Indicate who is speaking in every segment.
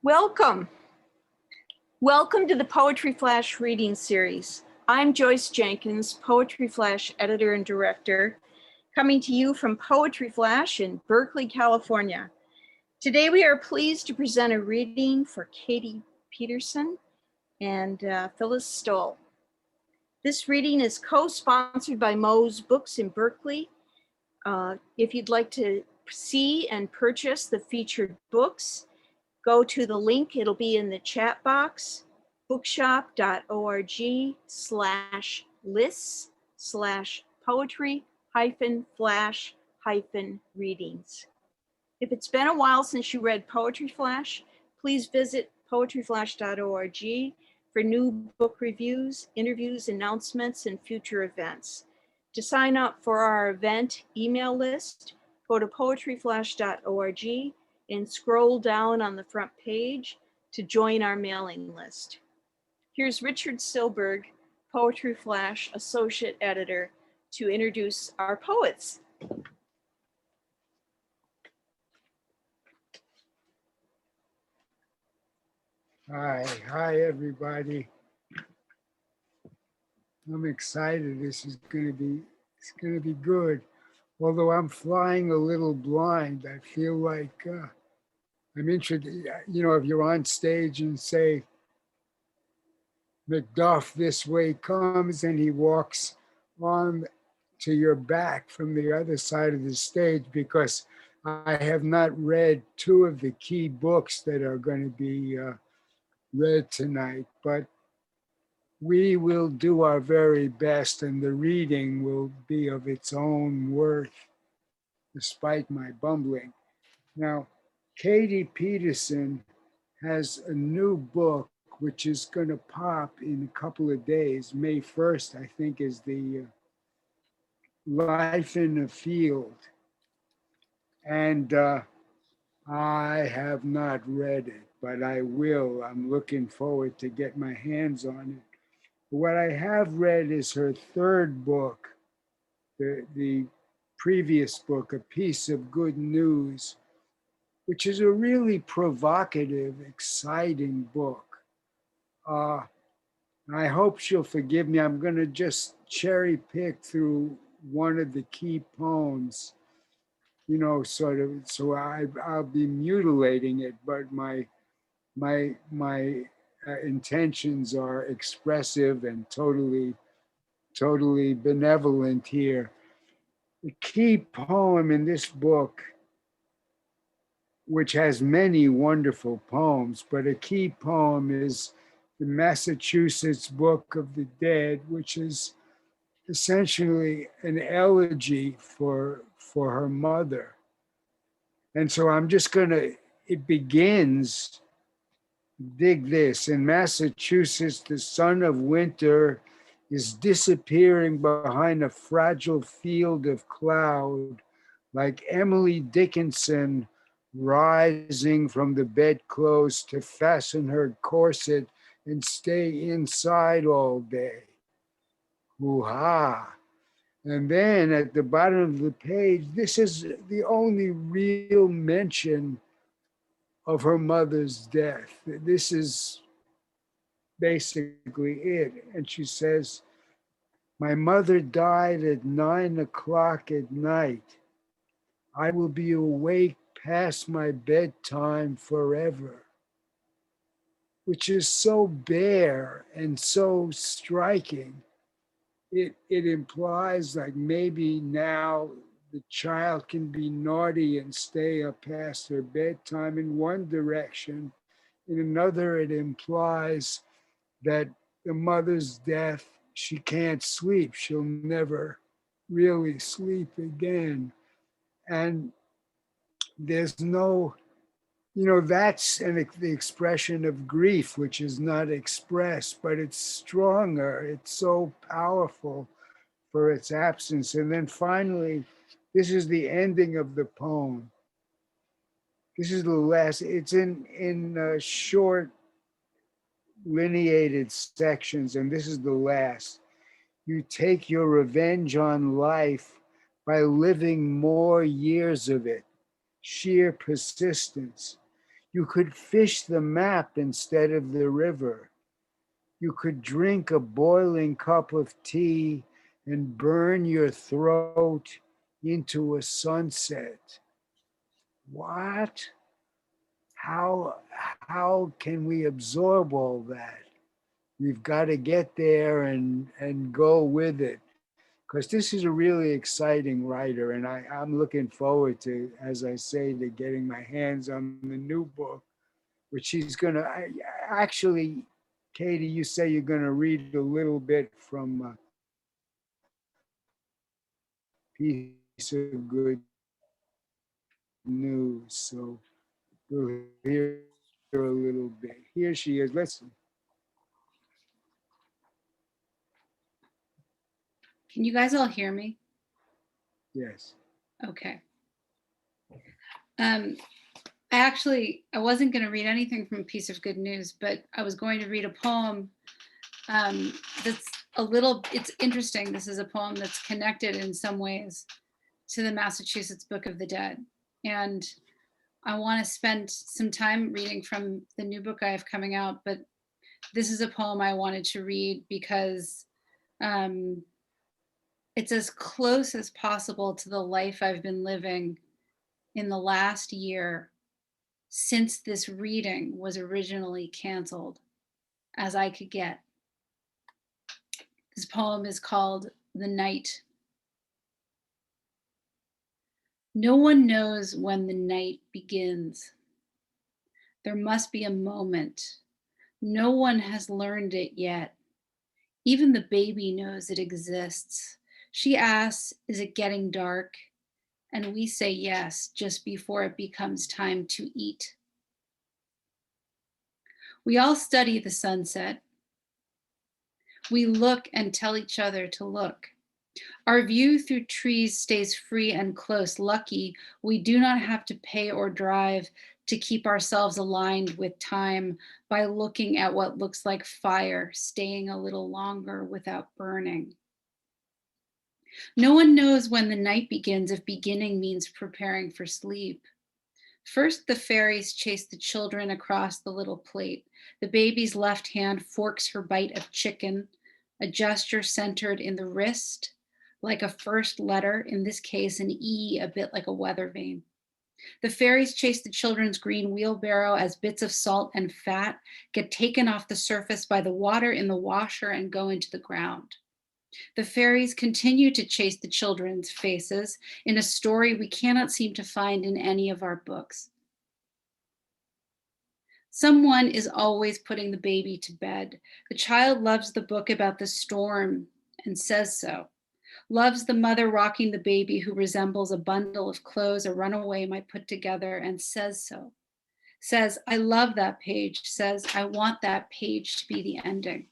Speaker 1: Welcome. Welcome to the Poetry Flash reading series. I'm Joyce Jenkins, Poetry Flash editor and director, coming to you from Poetry Flash in Berkeley, California. Today we are pleased to present a reading for Katie Peterson and Phyllis Stohl. This reading is co-sponsored by Moe's Books in Berkeley. If you'd like to see and purchase the featured books, go to the link, it'll be in the chat box, bookshop.org/lists/poetry-flash-readings. If it's been a while since you read Poetry Flash, please visit poetryflash.org for new book reviews, interviews, announcements, and future events. To sign up for our event email list, go to poetryflash.org and scroll down on the front page to join our mailing list. Here's Richard Silberg, Poetry Flash Associate Editor, to introduce our poets.
Speaker 2: Hi everybody. I'm excited. This is going to be good. Although I'm flying a little blind, I feel like I'm interested. You know, if you're on stage and say, Macduff this way comes, and he walks on to your back from the other side of the stage, because I have not read two of the key books that are going to be read tonight, but we will do our very best, and the reading will be of its own worth, despite my bumbling. Now, Katie Peterson has a new book, which is going to pop in a couple of days. May 1st, I think, is the Life in the Field. And I have not read it, but I will. I'm looking forward to get my hands on it. What I have read is her third book, the previous book, A Piece of Good News, which is a really provocative, exciting book. I hope she'll forgive me. I'm going to just cherry pick through one of the key poems, you know, sort of, so I'll be mutilating it, but my intentions are expressive and totally benevolent here. The key poem in this book, which has many wonderful poems, but a key poem is the Massachusetts Book of the Dead, which is essentially an elegy for her mother. And so I'm just it begins, dig this, in Massachusetts, the son of winter is disappearing behind a fragile field of cloud, like Emily Dickinson rising from the bedclothes to fasten her corset and stay inside all day. Hoo-ha. And then at the bottom of the page, this is the only real mention of her mother's death. This is basically it. And she says, my mother died at 9 o'clock at night. I will be awake past my bedtime forever, which is so bare and so striking. It implies like maybe now the child can be naughty and stay up past her bedtime in one direction. In another, it implies that the mother's death, she can't sleep. She'll never really sleep again. And there's no, you know, that's the expression of grief, which is not expressed, but it's stronger. It's so powerful for its absence. And then finally, this is the ending of the poem. This is the last, it's in short lineated sections, and this is the last. You take your revenge on life by living more years of it, sheer persistence. You could fish the map instead of the river. You could drink a boiling cup of tea and burn your throat into a sunset. What? How can we absorb all that? We've got to get there and go with it. Because this is a really exciting writer, and I'm looking forward to, as I say, to getting my hands on the new book, which she's gonna actually, Katie, you say you're gonna read a little bit from Piece of Good News, so we'll hear a little bit. Here she is. Listen.
Speaker 3: Can you guys all hear me?
Speaker 2: Yes.
Speaker 3: Okay. I wasn't going to read anything from a Piece of Good News, but I was going to read a poem that's it's interesting. This is a poem that's connected in some ways to the Massachusetts Book of the Dead. And I want to spend some time reading from the new book I have coming out, but this is a poem I wanted to read because it's as close as possible to the life I've been living in the last year since this reading was originally canceled as I could get. This poem is called The Night. No one knows when the night begins. There must be a moment. No one has learned it yet. Even the baby knows it exists. She asks, is it getting dark? And we say yes, just before it becomes time to eat. We all study the sunset. We look and tell each other to look. Our view through trees stays free and close. Lucky, we do not have to pay or drive to keep ourselves aligned with time by looking at what looks like fire, staying a little longer without burning. No one knows when the night begins if beginning means preparing for sleep. First, the fairies chase the children across the little plate. The baby's left hand forks her bite of chicken, a gesture centered in the wrist, like a first letter, in this case an E, a bit like a weather vane. The fairies chase the children's green wheelbarrow as bits of salt and fat get taken off the surface by the water in the washer and go into the ground. The fairies continue to chase the children's faces in a story we cannot seem to find in any of our books. Someone is always putting the baby to bed. The child loves the book about the storm and says so. Loves the mother rocking the baby who resembles a bundle of clothes a runaway might put together and says so. Says, I love that page. Says, I want that page to be the ending.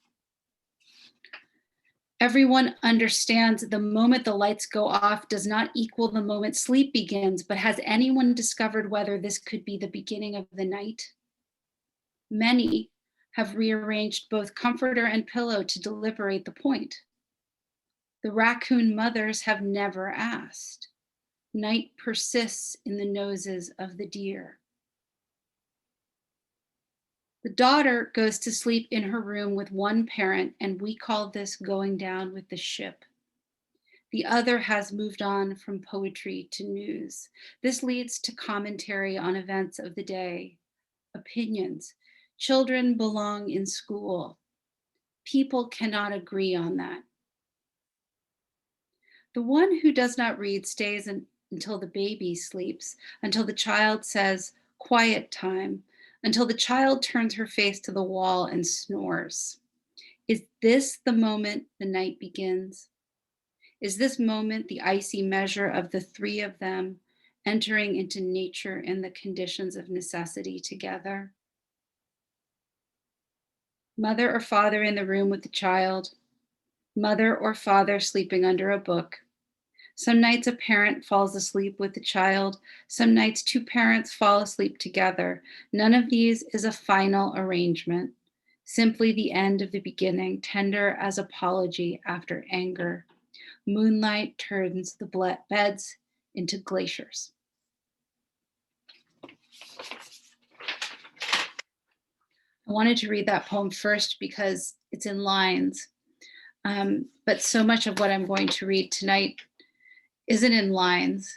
Speaker 3: Everyone understands the moment the lights go off does not equal the moment sleep begins, but has anyone discovered whether this could be the beginning of the night? Many have rearranged both comforter and pillow to deliberate the point. The raccoon mothers have never asked. Night persists in the noses of the deer. The daughter goes to sleep in her room with one parent, and we call this going down with the ship. The other has moved on from poetry to news. This leads to commentary on events of the day, opinions. Children belong in school. People cannot agree on that. The one who does not read stays until the baby sleeps, until the child says, quiet time, until the child turns her face to the wall and snores. Is this the moment the night begins? Is this moment the icy measure of the three of them entering into nature and the conditions of necessity together? Mother or father in the room with the child, mother or father sleeping under a book. Some nights a parent falls asleep with the child. Some nights two parents fall asleep together. None of these is a final arrangement, simply the end of the beginning, tender as apology after anger. Moonlight turns the beds into glaciers. wanted to read that poem first because it's in lines. But so much of what I'm going to read tonight isn't in lines,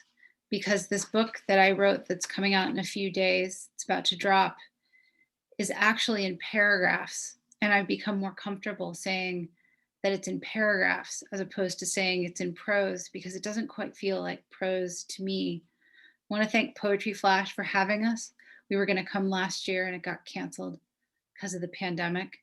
Speaker 3: because this book that I wrote that's coming out in a few days, it's about to drop, is actually in paragraphs. And I've become more comfortable saying that it's in paragraphs as opposed to saying it's in prose, because it doesn't quite feel like prose to me. I want to thank Poetry Flash for having us. We were going to come last year and it got canceled because of the pandemic.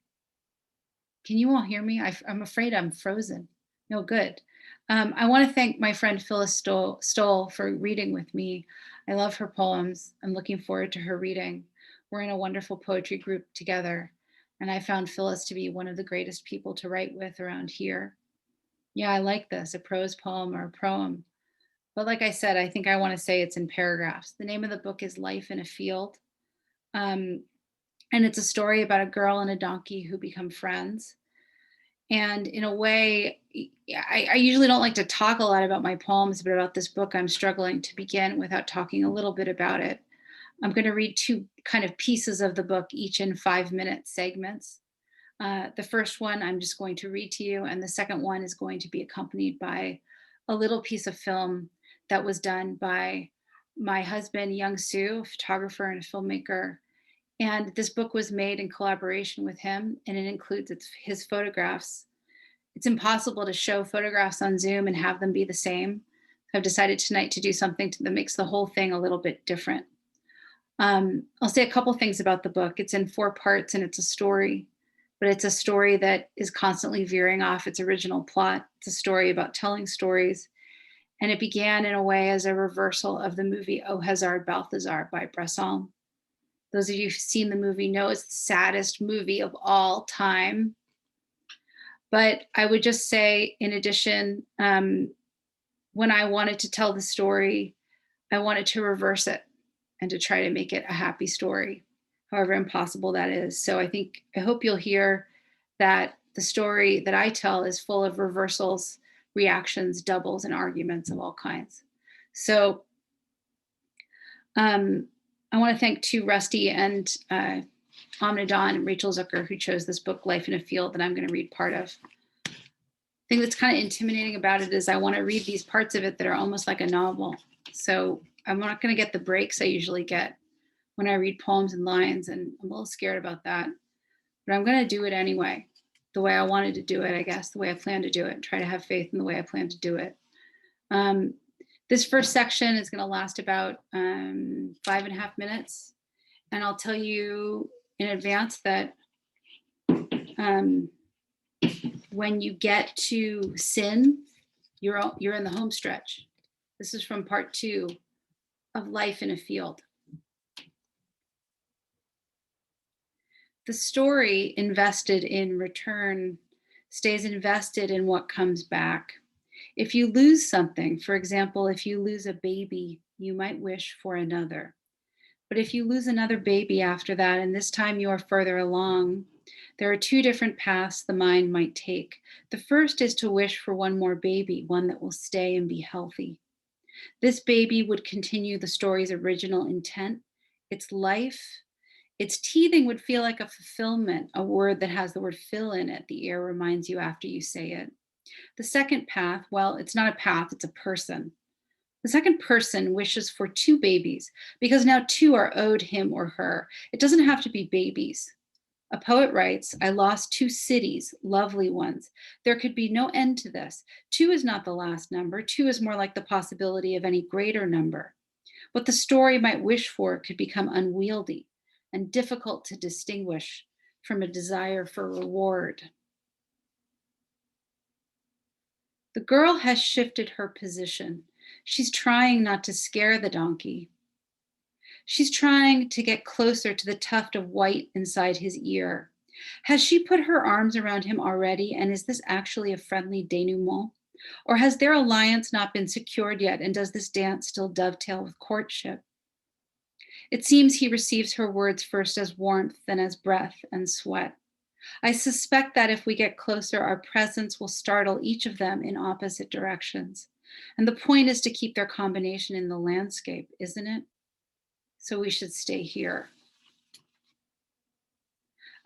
Speaker 3: Can you all hear me? I'm afraid I'm frozen. No, good. I want to thank my friend Phyllis Stohl for reading with me. I love her poems. I'm looking forward to her reading. We're in a wonderful poetry group together, and I found Phyllis to be one of the greatest people to write with around here. Yeah, I like this, a prose poem or a proem. But like I said, I think I want to say it's in paragraphs. The name of the book is Life in a Field. And it's a story about a girl and a donkey who become friends. And in a way, I usually don't like to talk a lot about my poems, but about this book, I'm struggling to begin without talking a little bit about it. I'm going to read two kind of pieces of the book, each in 5-minute segments. The first one I'm just going to read to you, and the second one is going to be accompanied by a little piece of film that was done by my husband, Young Soo, a photographer and a filmmaker. And this book was made in collaboration with him, and it includes his photographs. It's impossible to show photographs on Zoom and have them be the same. So I've decided tonight to do something that makes the whole thing a little bit different. I'll say a couple things about the book. It's in 4 parts and it's a story, but it's a story that is constantly veering off its original plot. It's a story about telling stories. And it began in a way as a reversal of the movie O Hazard Balthazar by Bresson. Those of you who've seen the movie know it's the saddest movie of all time. But I would just say, in addition, when I wanted to tell the story, I wanted to reverse it and to try to make it a happy story, however impossible that is. So I hope you'll hear that the story that I tell is full of reversals, reactions, doubles, and arguments of all kinds. So I want to thank too Rusty and Amna Dawn and Rachel Zucker, who chose this book, Life in a Field, that I'm going to read part of. The thing that's kind of intimidating about it is I want to read these parts of it that are almost like a novel. So I'm not going to get the breaks I usually get when I read poems and lines, and I'm a little scared about that. But I'm going to do it anyway, the way I wanted to do it, I guess, the way I plan to do it, try to have faith in the way I plan to do it. This first section is going to last about 5.5 minutes. And I'll tell you in advance that when you get to sin, you're in the home stretch. This is from part 2 of Life in a Field. The story invested in return stays invested in what comes back. If you lose something, for example, if you lose a baby, you might wish for another. But if you lose another baby after that, and this time you are further along, there are 2 different paths the mind might take. The first is to wish for one more baby, one that will stay and be healthy. This baby would continue the story's original intent, its life. Its teething would feel like a fulfillment, a word that has the word fill in it. The ear reminds you after you say it. The second path, well, it's not a path, it's a person. The second person wishes for 2 babies because now 2 are owed him or her. It doesn't have to be babies. A poet writes, I lost 2 cities, lovely ones. There could be no end to this. 2 is not the last number. 2 is more like the possibility of any greater number. What the story might wish for could become unwieldy and difficult to distinguish from a desire for reward. The girl has shifted her position. She's trying not to scare the donkey. She's trying to get closer to the tuft of white inside his ear. Has she put her arms around him already, and is this actually a friendly denouement? Or has their alliance not been secured yet, and does this dance still dovetail with courtship? It seems he receives her words first as warmth, then as breath and sweat. I suspect that if we get closer, our presence will startle each of them in opposite directions. And the point is to keep their combination in the landscape, isn't it? So we should stay here.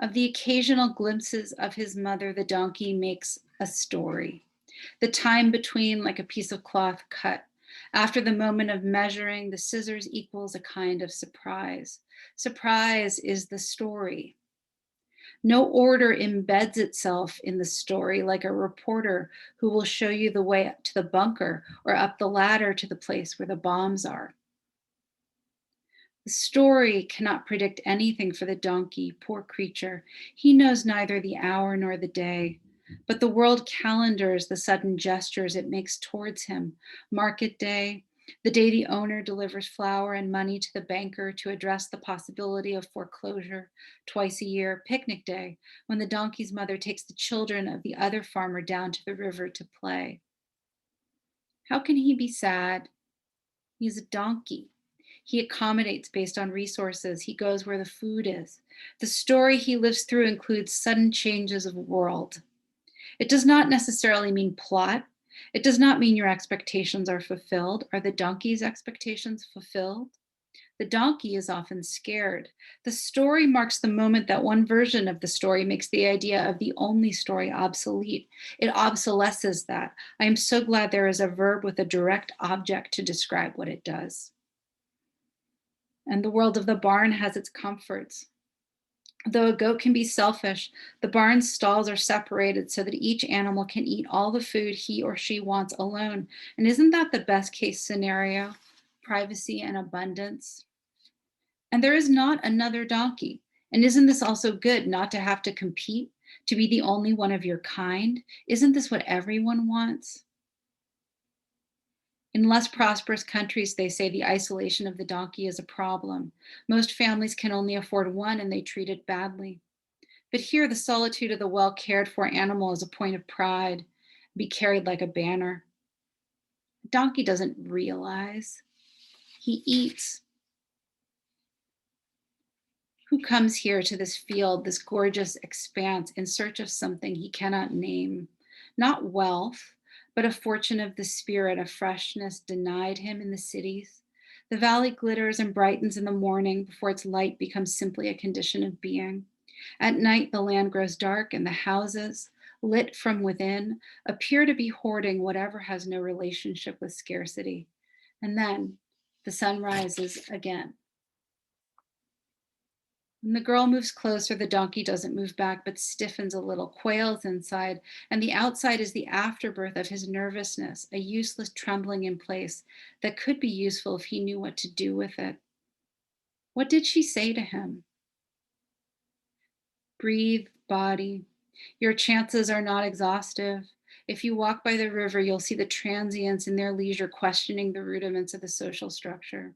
Speaker 3: Of the occasional glimpses of his mother, the donkey makes a story. The time between, like a piece of cloth cut. After the moment of measuring, the scissors equals a kind of surprise. Surprise is the story. No order embeds itself in the story like a reporter who will show you the way to the bunker or up the ladder to the place where the bombs are. The story cannot predict anything for the donkey, poor creature. He knows neither the hour nor the day, but the world calendars the sudden gestures it makes towards him. Market day, the day the owner delivers flour and money to the banker to address the possibility of foreclosure. Twice a year, picnic day, when the donkey's mother takes the children of the other farmer down to the river to play. How can he be sad? He's a donkey. He accommodates based on resources. He goes where the food is. The story he lives through includes sudden changes of world. It does not necessarily mean plot. It does not mean your expectations are fulfilled. Are the donkey's expectations fulfilled? The donkey is often scared. The story marks the moment that one version of the story makes the idea of the only story obsolete. It obsolesces that. I am so glad there is a verb with a direct object to describe what it does. And the world of the barn has its comforts. Though a goat can be selfish, the barn's stalls are separated so that each animal can eat all the food he or she wants alone. And isn't that the best case scenario? Privacy and abundance. And there is not another donkey. And isn't this also good, not to have to compete, to be the only one of your kind? Isn't this what everyone wants? In less prosperous countries, they say the isolation of the donkey is a problem. Most families can only afford one and they treat it badly. But here, the solitude of the well cared for animal is a point of pride, be carried like a banner. The donkey doesn't realize, he eats. Who comes here to this field, this gorgeous expanse, in search of something he cannot name? Not wealth, but a fortune of the spirit, a freshness denied him in the cities. The valley glitters and brightens in the morning before its light becomes simply a condition of being. At night, the land grows dark and the houses, lit from within, appear to be hoarding whatever has no relationship with scarcity. And then the sun rises again. When the girl moves closer, the donkey doesn't move back, but stiffens a little, quails inside, and the outside is the afterbirth of his nervousness, a useless trembling in place that could be useful if he knew what to do with it. What did she say to him? Breathe, body. Your chances are not exhaustive. If you walk by the river, you'll see the transients in their leisure questioning the rudiments of the social structure.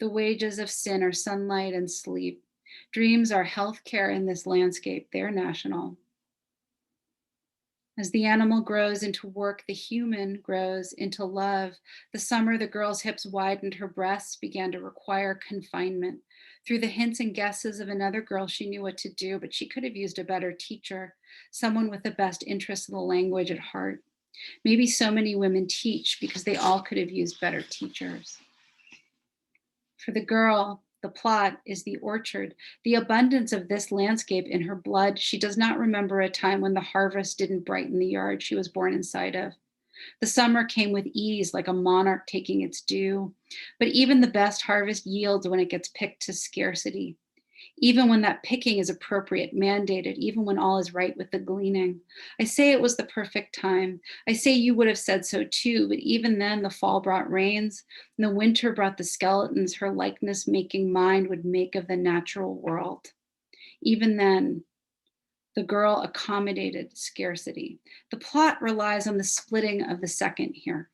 Speaker 3: The wages of sin are sunlight and sleep. Dreams are healthcare in this landscape. They're national. As the animal grows into work, the human grows into love. The summer, the girl's hips widened, her breasts began to require confinement. Through the hints and guesses of another girl, she knew what to do, but she could have used a better teacher, someone with the best interest in the language at heart. Maybe so many women teach because they all could have used better teachers. For the girl, the plot is the orchard, the abundance of this landscape in her blood. She does not remember a time when the harvest didn't brighten the yard she was born inside of. The summer came with ease, like a monarch taking its due. But even the best harvest yields when it gets picked to scarcity. Even when that picking is appropriate, mandated, even when all is right with the gleaning. I say it was the perfect time. I say you would have said so too, but even then the fall brought rains, and the winter brought the skeletons her likeness-making mind would make of the natural world. Even then, the girl accommodated scarcity. The plot relies on the splitting of the second here.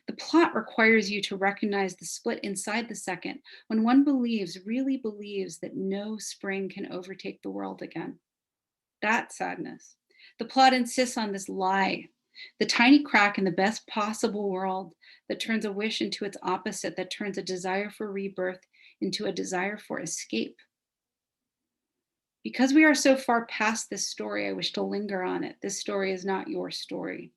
Speaker 3: The plot requires you to recognize the split inside the second when one believes, really believes, that no spring can overtake the world again. That's sadness. The plot insists on this lie, the tiny crack in the best possible world that turns a wish into its opposite, that turns a desire for rebirth into a desire for escape. Because we are so far past this story, I wish to linger on it. This story is not your story.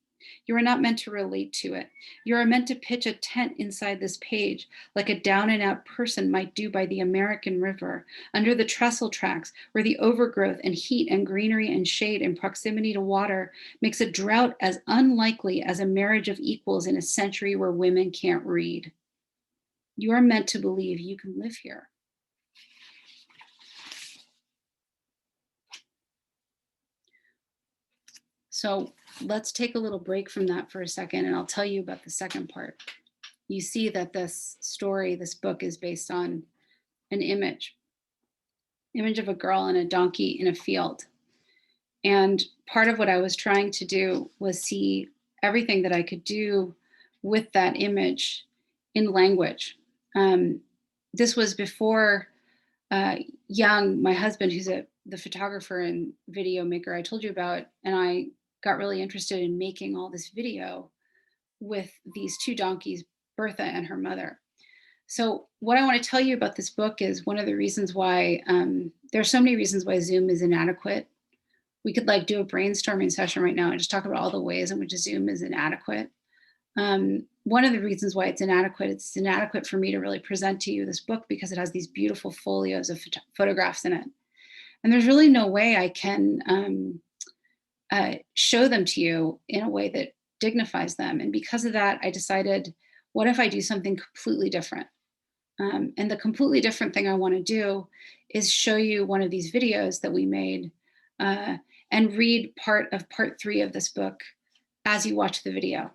Speaker 3: You are not meant to relate to it. You are meant to pitch a tent inside this page, like a down and out person might do by the American River, under the trestle tracks, where the overgrowth and heat and greenery and shade and proximity to water makes a drought as unlikely as a marriage of equals in a century where women can't read. You are meant to believe you can live here. So let's take a little break from that for a second, and I'll tell you about the second part. You see that this story, this book, is based on an image of a girl and a donkey in a field. And part of what I was trying to do was see everything that I could do with that image in language. This was before Young, my husband, who's the photographer and video maker I told you about, and I got really interested in making all this video with these two donkeys, Bertha and her mother. So what I want to tell you about this book is one of the reasons why, there are so many reasons why Zoom is inadequate. We could like do a brainstorming session right now and just talk about all the ways in which Zoom is inadequate. One of the reasons why it's inadequate for me to really present to you this book because it has these beautiful folios of photographs in it. And there's really no way I can show them to you in a way that dignifies them. And because of that, I decided, what if I do something completely different? And the completely different thing I want to do is show you one of these videos that we made and read part 3 of this book as you watch the video.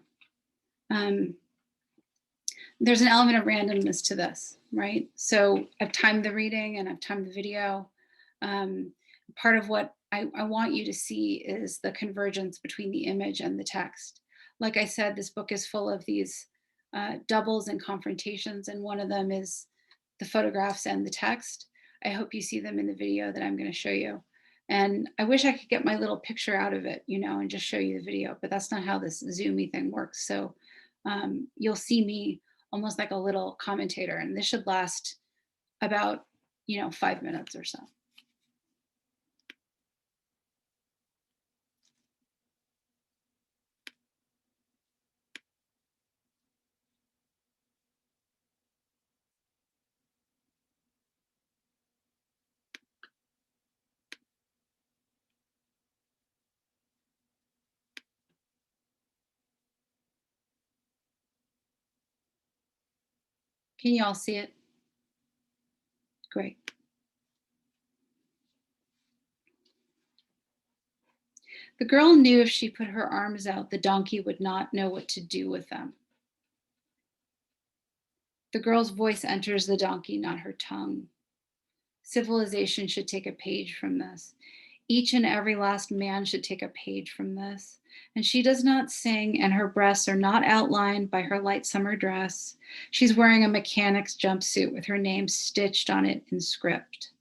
Speaker 3: There's an element of randomness to this, right? So I've timed the reading and I've timed the video. Part of what I want you to see is the convergence between the image and the text. Like I said, this book is full of these doubles and confrontations, and one of them is the photographs and the text. I hope you see them in the video that I'm going to show you. And I wish I could get my little picture out of it, and just show you the video, but that's not how this Zoomy thing works. So you'll see me almost like a little commentator, and this should last about, 5 minutes or so. Can you all see it? Great. The girl knew if she put her arms out, the donkey would not know what to do with them. The girl's voice enters the donkey, not her tongue. Civilization should take a page from this. Each and every last man should take a page from this. And she does not sing, and her breasts are not outlined by her light summer dress. She's wearing a mechanic's jumpsuit with her name stitched on it in script.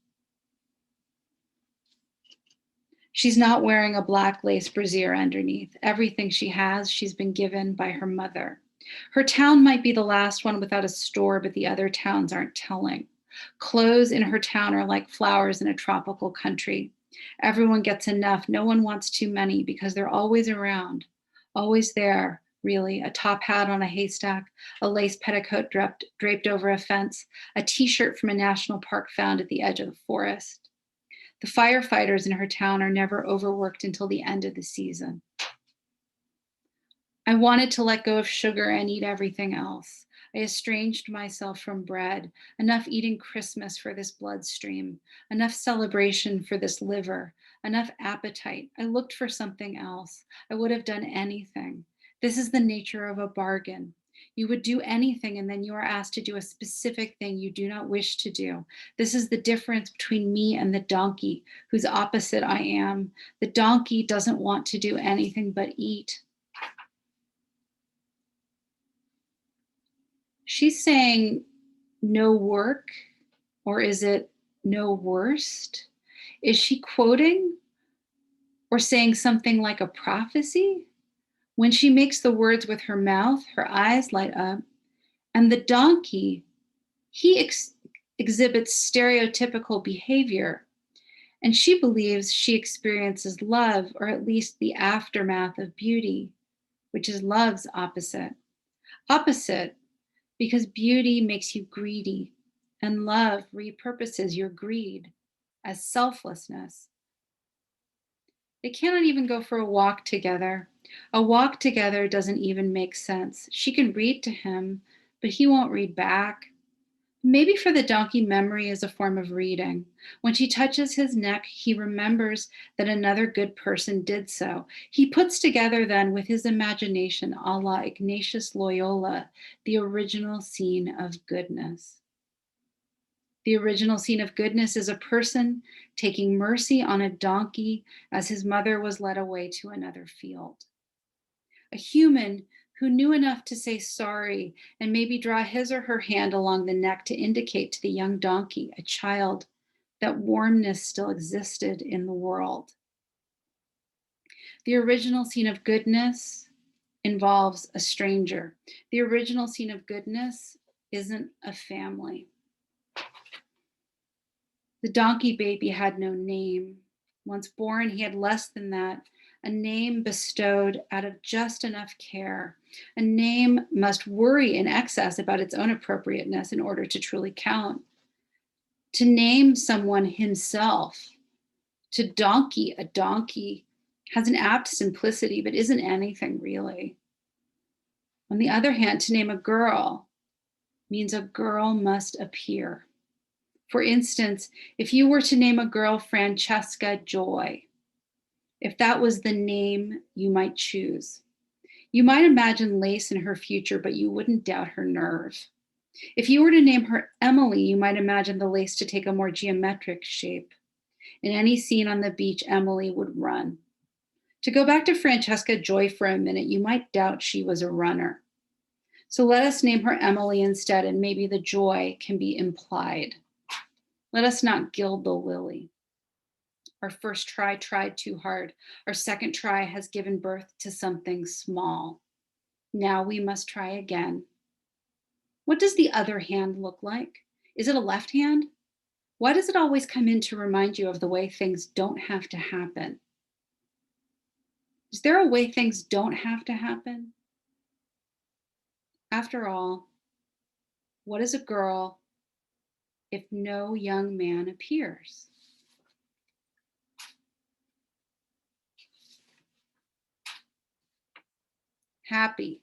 Speaker 3: She's not wearing a black lace brassiere underneath. Everything she has, she's been given by her mother. Her town might be the last one without a store, but the other towns aren't telling. Clothes in her town are like flowers in a tropical country. Everyone gets enough. No one wants too many because they're always around, always there, really. A top hat on a haystack, a lace petticoat draped over a fence, a t-shirt from a national park found at the edge of the forest. The firefighters in her town are never overworked until the end of the season. I wanted to let go of sugar and eat everything else. I estranged myself from bread, enough eating Christmas for this bloodstream, enough celebration for this liver, enough appetite. I looked for something else. I would have done anything. This is the nature of a bargain. You would do anything, and then you are asked to do a specific thing you do not wish to do. This is the difference between me and the donkey, whose opposite I am. The donkey doesn't want to do anything but eat. She's saying no work, or is it no worst? Is she quoting or saying something like a prophecy? When she makes the words with her mouth, her eyes light up, and the donkey, he exhibits stereotypical behavior, and she believes she experiences love, or at least the aftermath of beauty. which is love's opposite. Opposite because beauty makes you greedy, and love repurposes your greed as selflessness. They cannot even go for a walk together. A walk together doesn't even make sense. She can read to him, but he won't read back. Maybe for the donkey, memory is a form of reading. When she touches his neck, he remembers that another good person did so. He puts together then with his imagination, a la Ignatius Loyola, the original scene of goodness. The original scene of goodness is a person taking mercy on a donkey as his mother was led away to another field. A human who knew enough to say sorry and maybe draw his or her hand along the neck to indicate to the young donkey, a child, that warmness still existed in the world. The original scene of goodness involves a stranger. The original scene of goodness isn't a family. The donkey baby had no name. Once born, he had less than that, a name bestowed out of just enough care. A name must worry in excess about its own appropriateness in order to truly count. To name someone himself, to donkey a donkey, has an apt simplicity, but isn't anything really. On the other hand, to name a girl means a girl must appear. For instance, if you were to name a girl Francesca Joy, if that was the name you might choose, you might imagine lace in her future, but you wouldn't doubt her nerve. If you were to name her Emily, you might imagine the lace to take a more geometric shape. In any scene on the beach, Emily would run. To go back to Francesca Joy for a minute, you might doubt she was a runner. So let us name her Emily instead, and maybe the joy can be implied. Let us not gild the lily. Our first try tried too hard. Our second try has given birth to something small. Now we must try again. What does the other hand look like? Is it a left hand? Why does it always come in to remind you of the way things don't have to happen? Is there a way things don't have to happen? After all, what is a girl if no young man appears? Happy.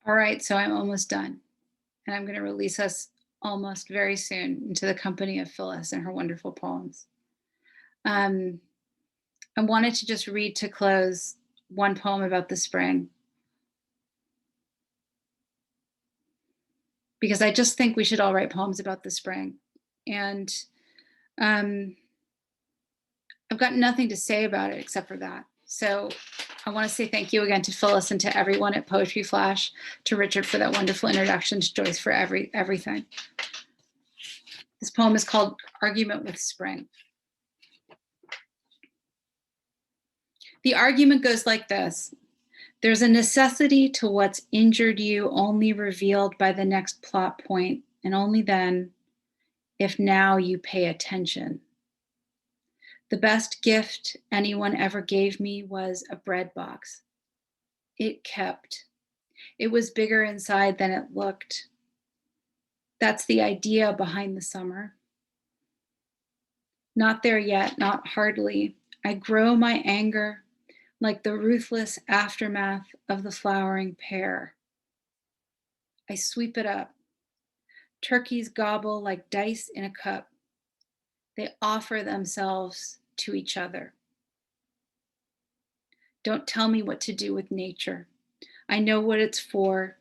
Speaker 3: All right, so I'm almost done. And I'm going to release us almost very soon into the company of Phyllis and her wonderful poems. I wanted to just read to close one poem about the spring, because I just think we should all write poems about the spring. And I've got nothing to say about it except for that. So I want to say thank you again to Phyllis and to everyone at Poetry Flash, to Richard for that wonderful introduction, to Joyce for everything. This poem is called Argument with Spring. The argument goes like this. There's a necessity to what's injured you only revealed by the next plot point, and only then, if now you pay attention. The best gift anyone ever gave me was a bread box. It kept. It was bigger inside than it looked. That's the idea behind the summer. Not there yet, not hardly. I grow my anger like the ruthless aftermath of the flowering pear. I sweep it up. Turkeys gobble like dice in a cup. They offer themselves to each other. Don't tell me what to do with nature. I know what it's for,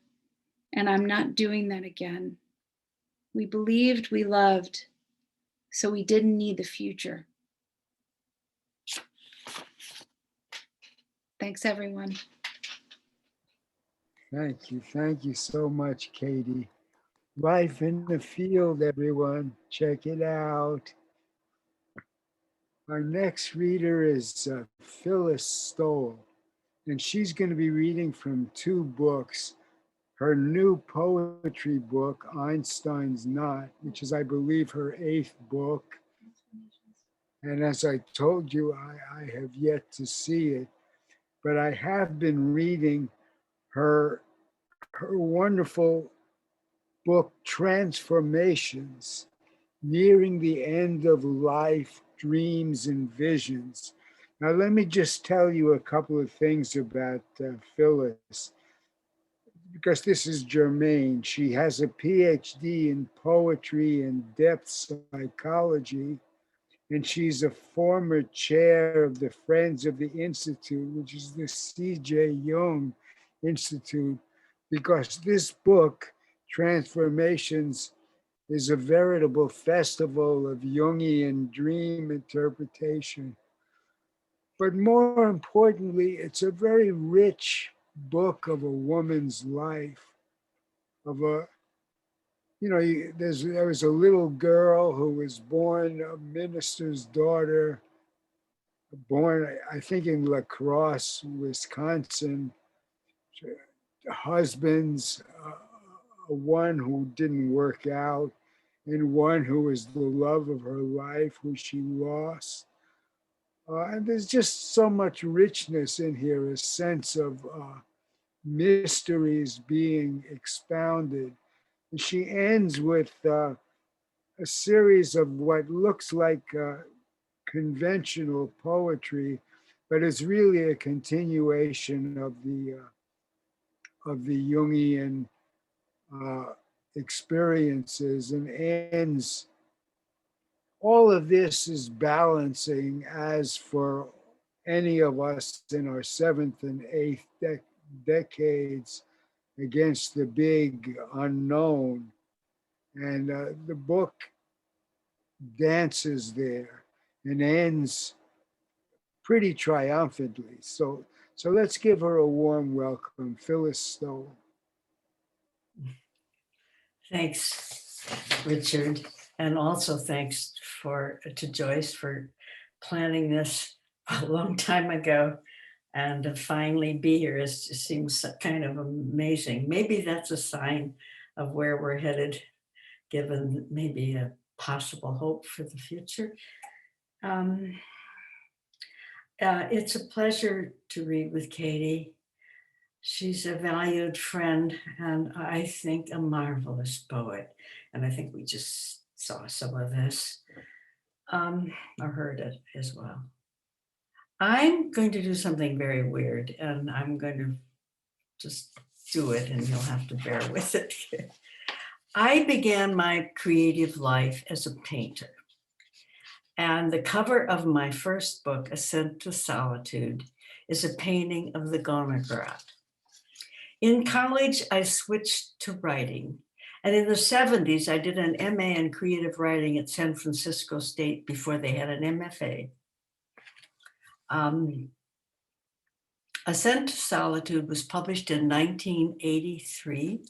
Speaker 3: and I'm not doing that again. We believed we loved, so we didn't need the future. Thanks, everyone.
Speaker 2: Thank you. Thank you so much, Katie. Life in the Field, everyone. Check it out. Our next reader is Phyllis Stohl, and she's going to be reading from two books. Her new poetry book, Einstein's Not, which is, I believe, her 8th book. And as I told you, I have yet to see it, but I have been reading her wonderful book, Transformations, Nearing the End of Life, Dreams and Visions. Now, let me just tell you a couple of things about Phyllis, because this is germane. She has a PhD in poetry and depth psychology, and she's a former chair of the Friends of the Institute, which is the C.J. Jung Institute, because this book, Transformations, is a veritable festival of Jungian dream interpretation. But more importantly, it's a very rich book of a woman's life, of a, there was a little girl who was born a minister's daughter, born, I think, in La Crosse, Wisconsin. Husbands, one who didn't work out, and one who was the love of her life, who she lost. And there's just so much richness in here, a sense of mysteries being expounded. And she ends with a series of what looks like conventional poetry, but it's really a continuation of the Jungian experiences, and ends. All of this is balancing, as for any of us in our 7th and 8th decades, against the big unknown. And the book dances there and ends pretty triumphantly. So let's give her a warm welcome, Phyllis Stohl.
Speaker 4: Thanks, Richard. And also thanks to Joyce for planning this a long time ago. And to finally be here seems kind of amazing. Maybe that's a sign of where we're headed, given maybe a possible hope for the future. It's a pleasure to read with Katie. She's a valued friend and I think a marvelous poet. And I think we just saw some of this, or heard it as well. I'm going to do something very weird, and I'm going to just do it, and you'll have to bear with it. I began my creative life as a painter. And the cover of my first book, Ascent to Solitude, is a painting of the Gonigrad. In college, I switched to writing. And in the 70s, I did an MA in creative writing at San Francisco State before they had an MFA. Ascent to Solitude was published in 1983.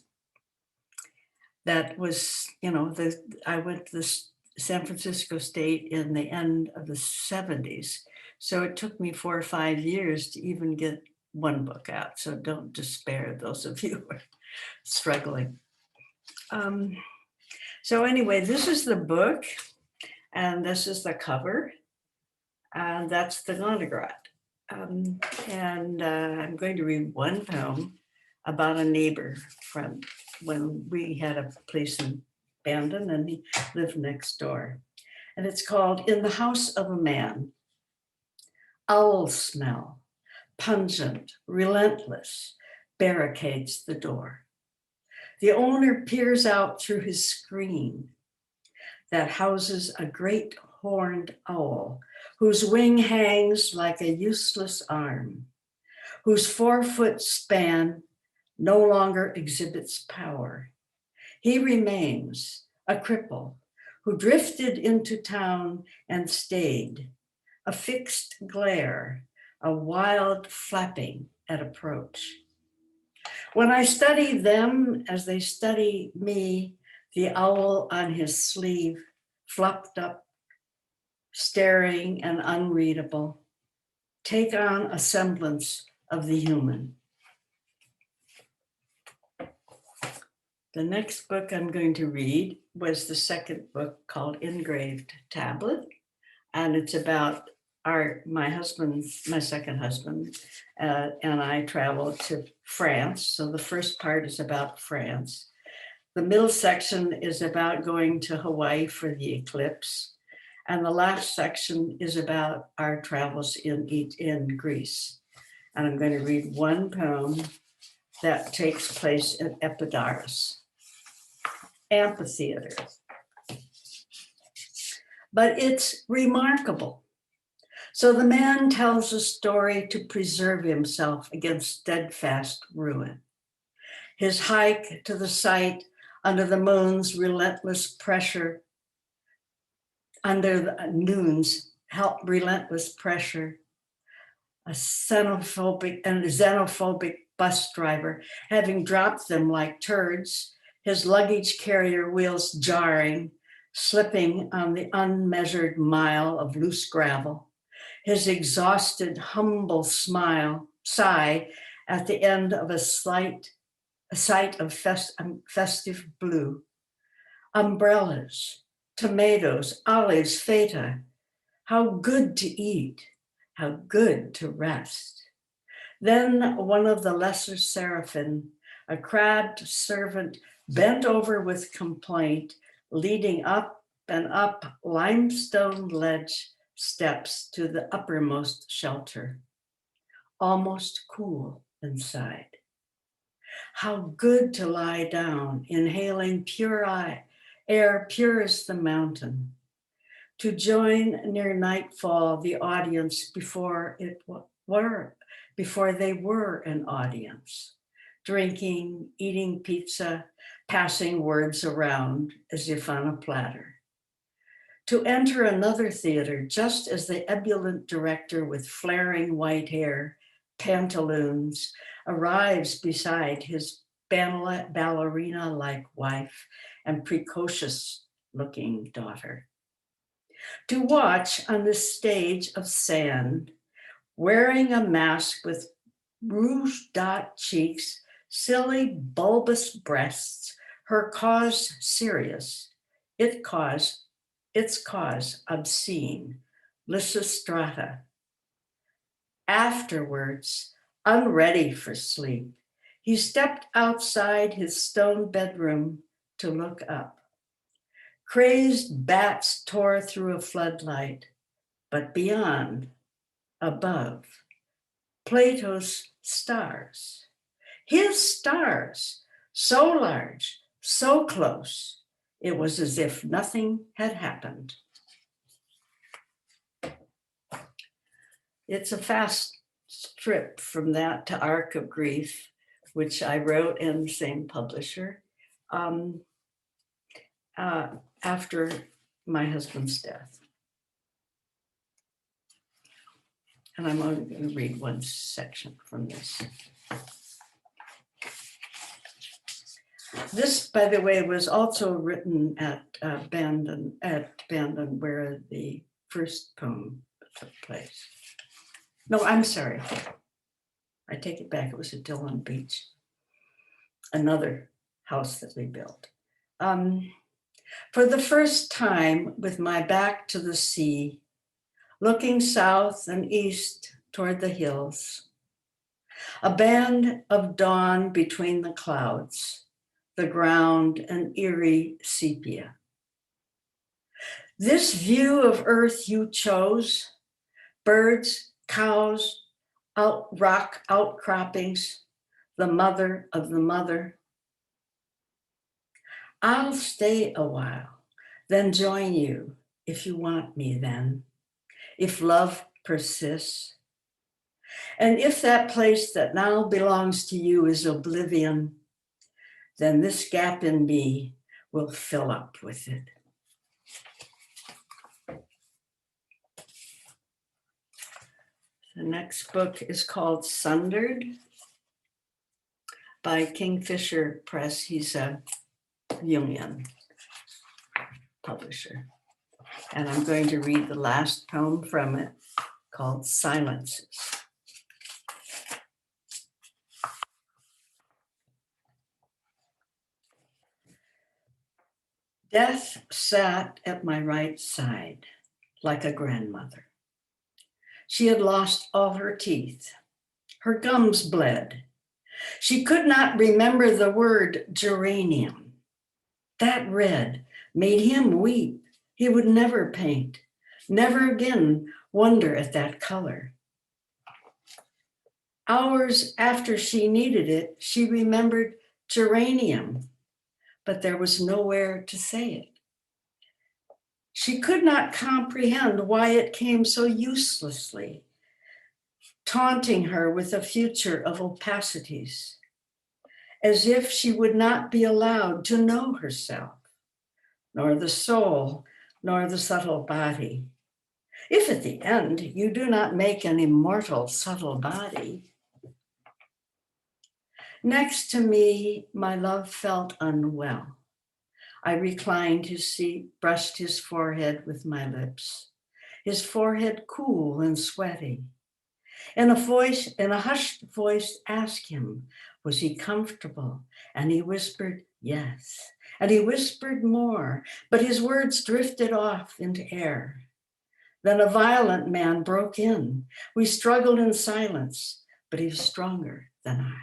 Speaker 4: That was, I went to the San Francisco State in the end of the 70s. So it took me 4 or 5 years to even get one book out. So don't despair, those of you who are struggling. So anyway, this is the book, and this is the cover, and that's the Gonigrad. I'm going to read one poem about a neighbor from when we had a place in Bandon, and he lived next door. And it's called In the House of a Man. Owl smell, pungent, relentless, barricades the door. The owner peers out through his screen that houses a great horned owl whose wing hangs like a useless arm. whose 4-foot span no longer exhibits power. He remains a cripple who drifted into town and stayed, a fixed glare, a wild flapping at approach. When I study them as they study me, the owl on his sleeve, flopped up, staring and unreadable, take on a semblance of the human. The next book I'm going to read was the second book called Engraved Tablet, and it's about my second husband, and I traveled to France. So the first part is about France. The middle section is about going to Hawaii for the eclipse, and the last section is about our travels in Greece. And I'm going to read one poem that takes place at Epidaurus Amphitheater. But it's remarkable. So the man tells a story to preserve himself against steadfast ruin. His hike to the site under the moon's relentless pressure, under the noon's relentless pressure, a xenophobic bus driver, having dropped them like turds, his luggage carrier wheels jarring, slipping on the unmeasured mile of loose gravel, his exhausted, humble sigh at the end of a sight of festive blue. Umbrellas, tomatoes, olives, feta. How good to eat, how good to rest. Then one of the lesser seraphim, a crabbed servant bent over with complaint, leading up and up limestone ledge steps to the uppermost shelter, almost cool inside. How good to lie down, inhaling pure air pure as the mountain, to join near nightfall the audience before they were an audience, drinking, eating pizza, passing words around as if on a platter. To enter another theater just as the ebullient director with flaring white hair, pantaloons, arrives beside his ballerina-like wife and precocious-looking daughter. To watch on the stage of sand, wearing a mask with rouge dot cheeks, silly bulbous breasts, her cause serious, its cause obscene, Lysistrata. Afterwards, unready for sleep, he stepped outside his stone bedroom to look up. Crazed bats tore through a floodlight, but beyond, above, Plato's stars. His stars, so large, so close, it was as if nothing had happened. It's a fast trip from that to Arc of Grief, which I wrote in the same publisher after my husband's death. And I'm only going to read one section from this. This, by the way, was also written at Bandon, where the first poem took place. No, I'm sorry. I take it back. It was at Dillon Beach, another house that we built. For the first time, with my back to the sea, looking south and east toward the hills, a band of dawn between the clouds, the ground an eerie sepia. This view of earth you chose, birds, cows, rock outcroppings, the mother of the mother. I'll stay a while, then join you if you want me then, if love persists. And if that place that now belongs to you is oblivion, then this gap in me will fill up with it. The next book is called Sundered by Kingfisher Press. He's a Jungian publisher. And I'm going to read the last poem from it called Silences. Death sat at my right side like a grandmother. She had lost all her teeth. Her gums bled. She could not remember the word geranium. That red made him weep. He would never paint, never again wonder at that color. Hours after she needed it, she remembered geranium, but there was nowhere to say it. She could not comprehend why it came so uselessly, taunting her with a future of opacities, as if she would not be allowed to know herself, nor the soul, nor the subtle body. If at the end you do not make an immortal subtle body. Next to me, my love felt unwell. I reclined his seat, brushed his forehead with my lips, his forehead cool and sweaty. In a hushed voice, asked him, was he comfortable? And he whispered, yes. And he whispered more, but his words drifted off into air. Then a violent man broke in. We struggled in silence, but he was stronger than I.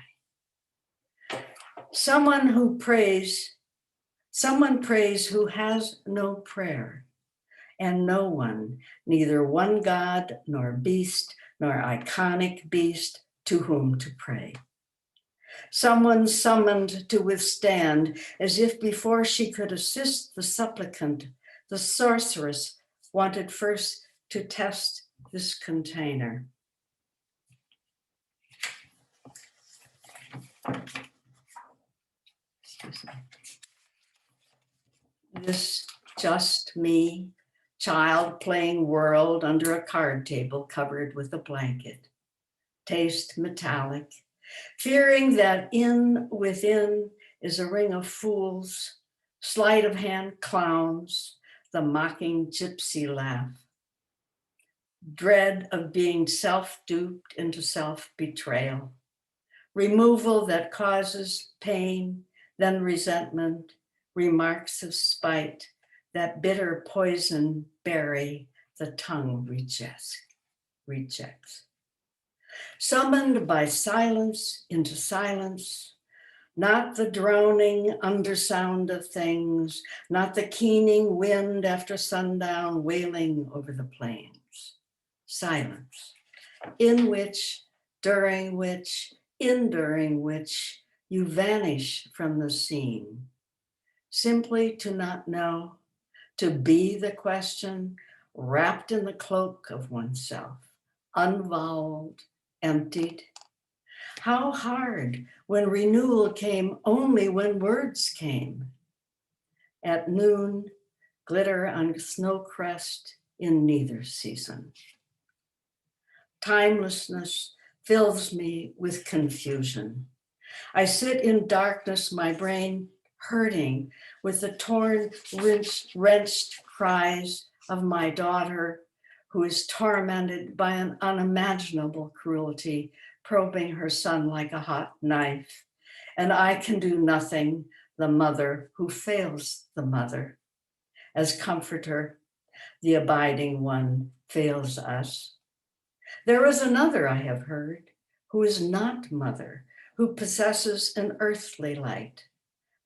Speaker 4: Someone prays who has no prayer, and no one, neither one God nor beast, nor iconic beast to whom to pray. Someone summoned to withstand, as if before she could assist the supplicant, the sorceress wanted first to test this container. Excuse me. This just me, child playing world under a card table covered with a blanket. Taste metallic, fearing that within is a ring of fools, sleight of hand clowns, the mocking gypsy laugh. Dread of being self-duped into self-betrayal. Removal that causes pain, then resentment, remarks of spite, that bitter poison berry the tongue rejects. Summoned by silence into silence, not the droning undersound of things, not the keening wind after sundown wailing over the plains. Silence, during which you vanish from the scene. Simply to not know, to be the question, wrapped in the cloak of oneself, unvoweled, emptied. How hard when renewal came only when words came. At noon, glitter on snow crest in neither season. Timelessness fills me with confusion. I sit in darkness, my brain hurting with the torn, wrenched cries of my daughter, who is tormented by an unimaginable cruelty, probing her son like a hot knife. And I can do nothing, the mother who fails the mother. As comforter, the abiding one fails us. There is another I have heard, who is not mother, who possesses an earthly light.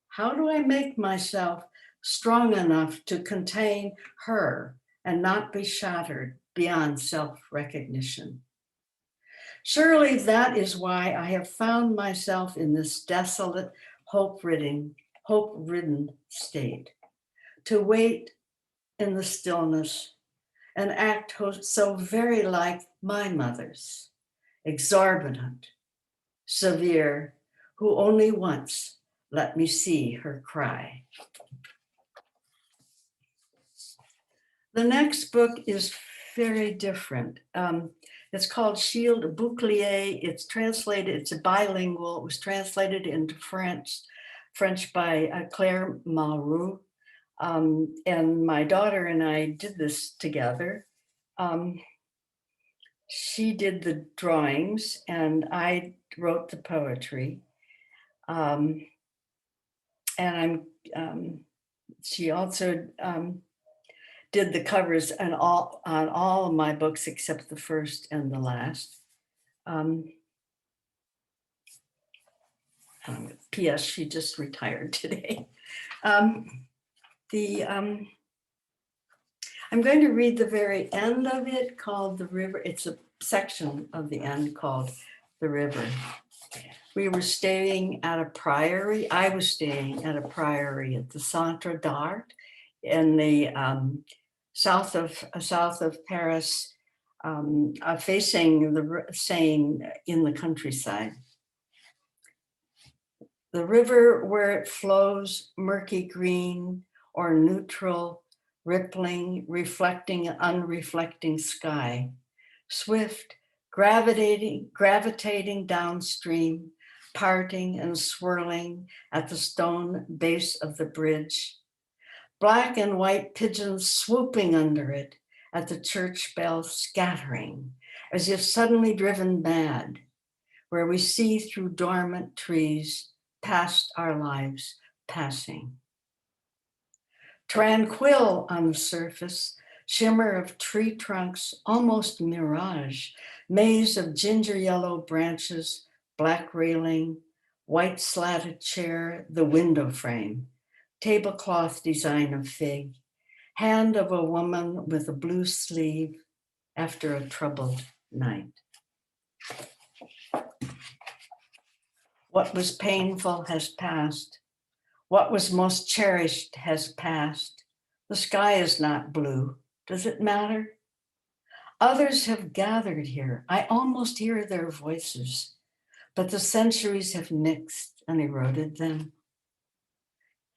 Speaker 4: How do I make myself strong enough to contain her and not be shattered beyond self-recognition? Surely that is why I have found myself in this desolate, hope-ridden state, to wait in the stillness and act so very like my mother's, exorbitant, severe, who only once let me see her cry. The next book is very different. It's called Shield Boucle. It's translated, it's a bilingual. It was translated into French by Claire Malroux. And my daughter and I did this together. She did the drawings and I wrote the poetry. And she also did the covers on all of my books except the first and the last. P.S. She just retired today. I'm going to read the very end of it called The River. It's a section of the end called The River. We were staying at a priory. I was staying at a priory at the Centre d'Art in the south of Paris, facing the Seine in the countryside. The river where it flows, murky green or neutral, rippling, reflecting an unreflecting sky, swift, gravitating downstream, parting and swirling at the stone base of the bridge. Black and white pigeons swooping under it, at the church bell scattering, as if suddenly driven mad, where we see through dormant trees, past our lives passing. Tranquil on the surface, shimmer of tree trunks, almost mirage, maze of ginger yellow branches, black railing, white slatted chair, the window frame, tablecloth design of fig, hand of a woman with a blue sleeve after a troubled night. What was painful has passed. What was most cherished has passed. The sky is not blue. Does it matter? Others have gathered here. I almost hear their voices, but the centuries have mixed and eroded them.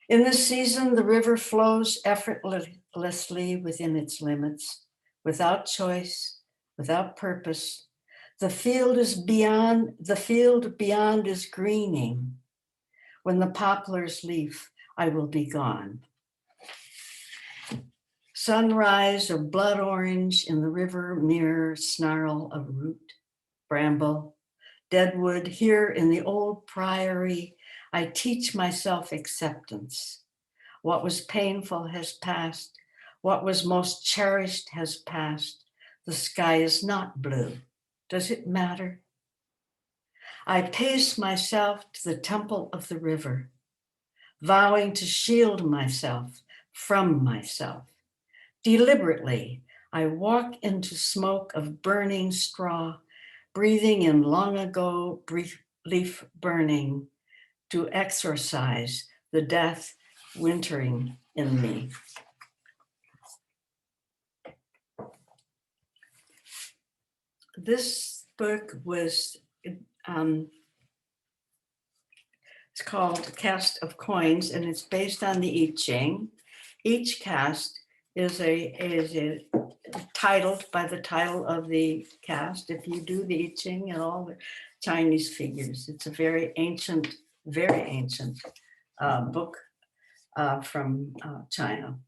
Speaker 4: In this season, the river flows effortlessly within its limits, without choice, without purpose. The field beyond is greening. When the poplars leaf, I will be gone. Sunrise of blood orange in the river mirror snarl of root, bramble, deadwood. Here in the old priory, I teach myself acceptance. What was painful has passed. What was most cherished has passed. The sky is not blue. Does it matter? I pace myself to the temple of the river, vowing to shield myself from myself. Deliberately, I walk into smoke of burning straw, breathing in long ago leaf burning to exorcise the death wintering in me. This book was, it's called Cast of Coins, and it's based on the I Ching. Each cast is titled by the title of the cast. If you do the I Ching and all the Chinese figures, it's a very ancient book from China.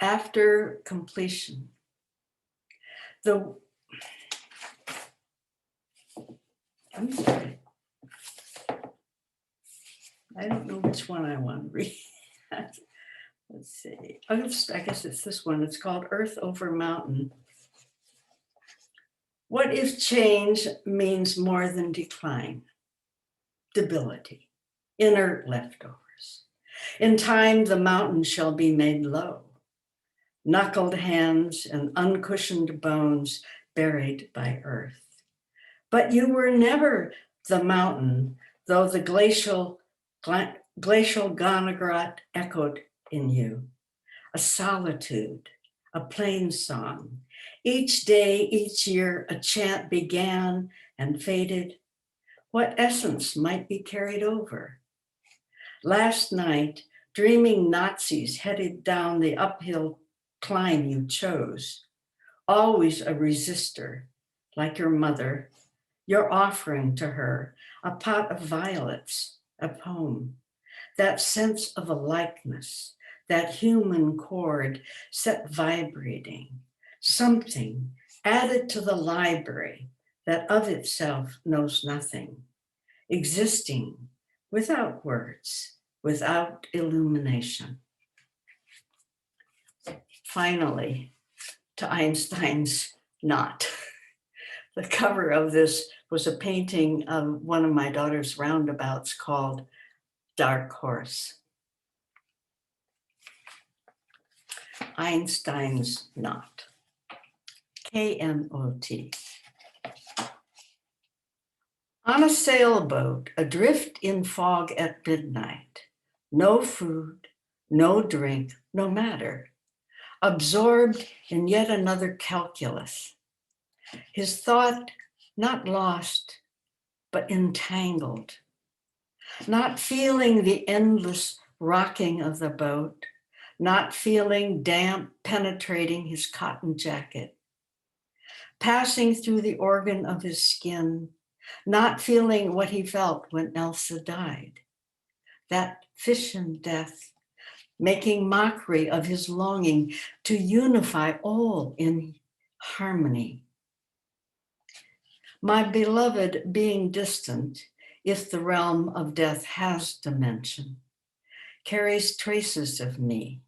Speaker 4: After completion, I'm sorry. I don't know which one I want to read. Let's see. I guess it's this one. It's called Earth Over Mountain. What if change means more than decline? Debility, inert leftovers. In time, the mountain shall be made low. Knuckled hands and uncushioned bones buried by earth. But you were never the mountain, though the glacial Gonagrat echoed in you. A solitude, a plain song, Each day, each year, a chant began and faded. What essence might be carried over? Last night, dreaming Nazis headed down the uphill climb you chose, always a resistor, like your mother, your offering to her, a pot of violets, a poem, that sense of a likeness, that human chord set vibrating, something added to the library that of itself knows nothing, existing without words, without illumination. Finally, to Einstein's Not. The cover of this was a painting of one of my daughter's roundabouts called Dark Horse. Einstein's Knot. K-N-O-T. On a sailboat, adrift in fog at midnight, no food, no drink, no matter, absorbed in yet another calculus. His thought not lost, but entangled, not feeling the endless rocking of the boat, not feeling damp penetrating his cotton jacket, passing through the organ of his skin, not feeling what he felt when Elsa died, that fission death, making mockery of his longing to unify all in harmony. My beloved being distant, if the realm of death has dimension, carries traces of me,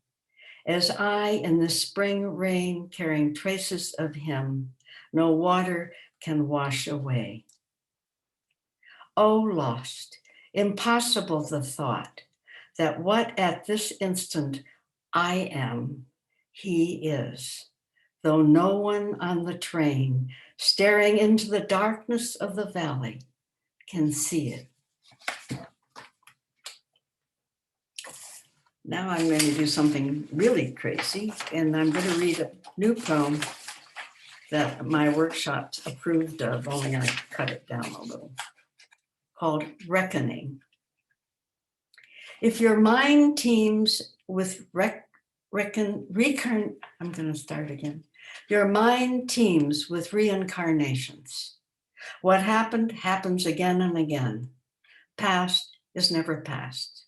Speaker 4: as I in the spring rain carrying traces of him, no water can wash away. Oh, lost, impossible the thought that what at this instant I am, he is, though no one on the train staring into the darkness of the valley can see it. Now I'm going to do something really crazy, and I'm going to read a new poem that my workshops approved of, only I cut it down a little, called Reckoning. If your mind teems with I'm going to start again. Your mind teems with reincarnations. What happened happens again and again. Past is never past.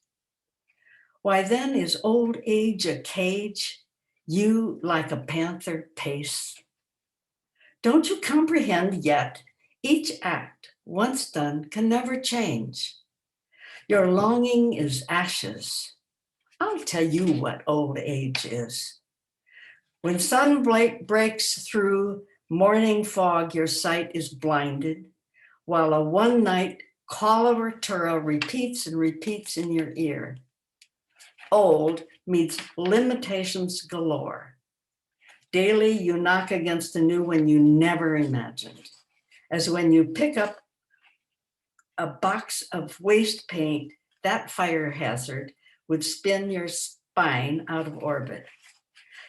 Speaker 4: Why then is old age a cage? You like a panther pace? Don't you comprehend yet? Each act, once done, can never change. Your longing is ashes. I'll tell you what old age is. When sun breaks through morning fog, your sight is blinded, while a one-night coloratura repeats and repeats in your ear. Old means limitations galore. Daily, you knock against a new one you never imagined, as when you pick up a box of waste paint, that fire hazard would spin your spine out of orbit.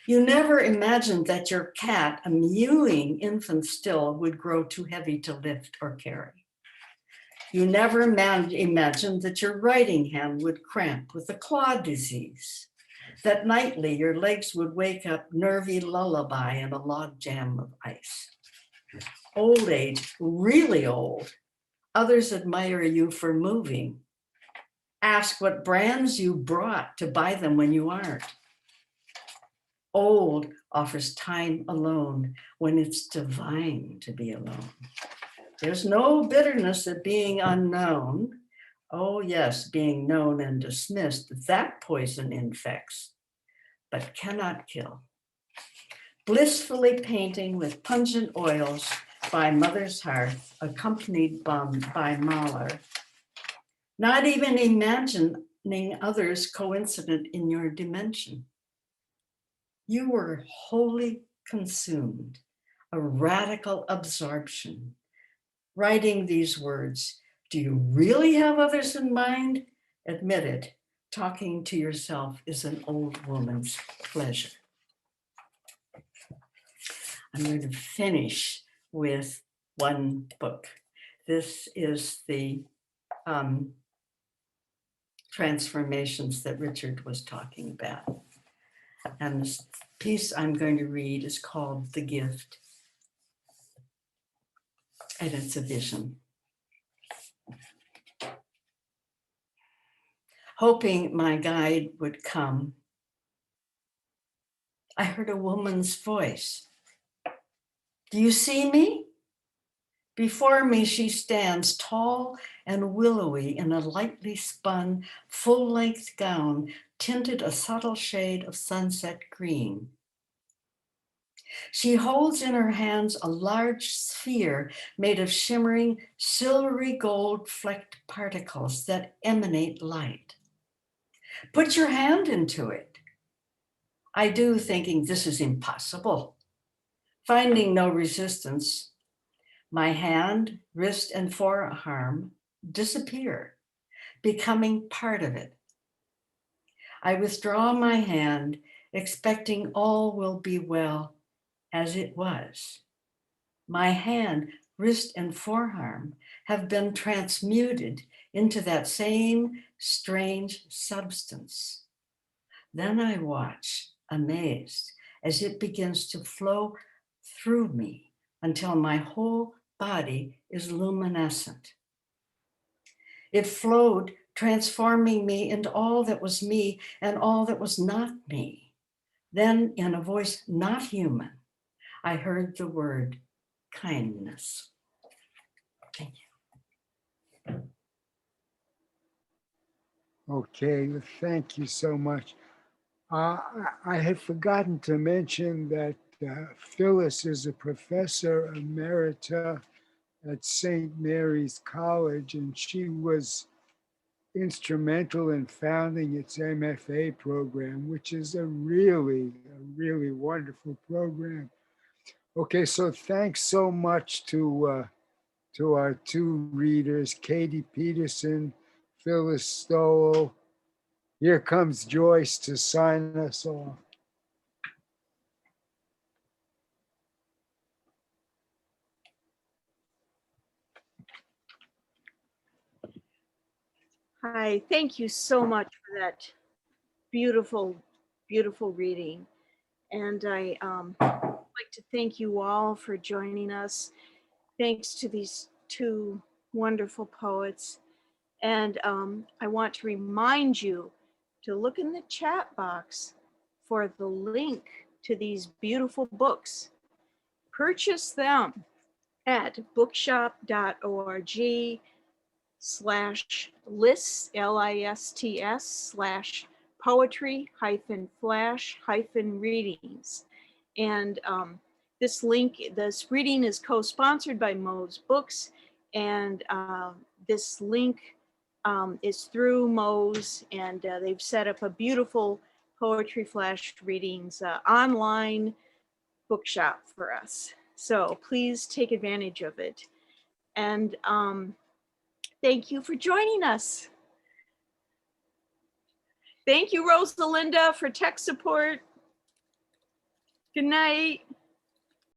Speaker 4: You never imagined that your cat, a mewing infant still, would grow too heavy to lift or carry. You never imagined that your writing hand would cramp with a claw disease, that nightly your legs would wake up nervy lullaby in a log jam of ice. Old age, really old. Others admire you for moving. Ask what brands you brought to buy them when you aren't. Old offers time alone when it's divine to be alone. There's no bitterness at being unknown. Oh yes, being known and dismissed, that poison infects, but cannot kill. Blissfully painting with pungent oils by Mother's Hearth, accompanied by Mahler, not even imagining others coincident in your dimension. You were wholly consumed, a radical absorption. Writing these words, do you really have others in mind? Admit it, talking to yourself is an old woman's pleasure. I'm going to finish with one book. This is the transformations that Richard was talking about. And this piece I'm going to read is called The Gift. And it's a vision. Hoping my guide would come, I heard a woman's voice. Do you see me? Before me she stands, tall and willowy in a lightly spun, full-length gown, tinted a subtle shade of sunset green. She holds in her hands a large sphere made of shimmering, silvery gold flecked particles that emanate light. Put your hand into it. I do, thinking this is impossible. Finding no resistance, my hand, wrist, and forearm disappear, becoming part of it. I withdraw my hand, expecting all will be well, as it was. My hand, wrist, and forearm have been transmuted into that same strange substance. Then I watch, amazed, as it begins to flow through me until my whole body is luminescent. It flowed, transforming me into all that was me and all that was not me. Then, in a voice not human, I heard the word kindness. Thank you.
Speaker 2: Okay, well, thank you so much. I had forgotten to mention that Phyllis is a professor emerita at St. Mary's College, and she was instrumental in founding its MFA program, which is a really wonderful program. Okay, so thanks so much to our two readers, Katie Peterson, Phyllis Stohl. Here comes Joyce to sign us off.
Speaker 1: Hi, thank you so much for that beautiful, beautiful reading. And I like to thank you all for joining us. Thanks to these two wonderful poets. And I want to remind you to look in the chat box for the link to these beautiful books. Purchase them at bookshop.org/lists, LISTS/poetry-flash-readings. And this reading is co-sponsored by Mo's Books, and this link is through Mo's, and they've set up a beautiful Poetry Flash Readings online bookshop for us. So please take advantage of it. And thank you for joining us. Thank you, Rosalinda, for tech support. Good night.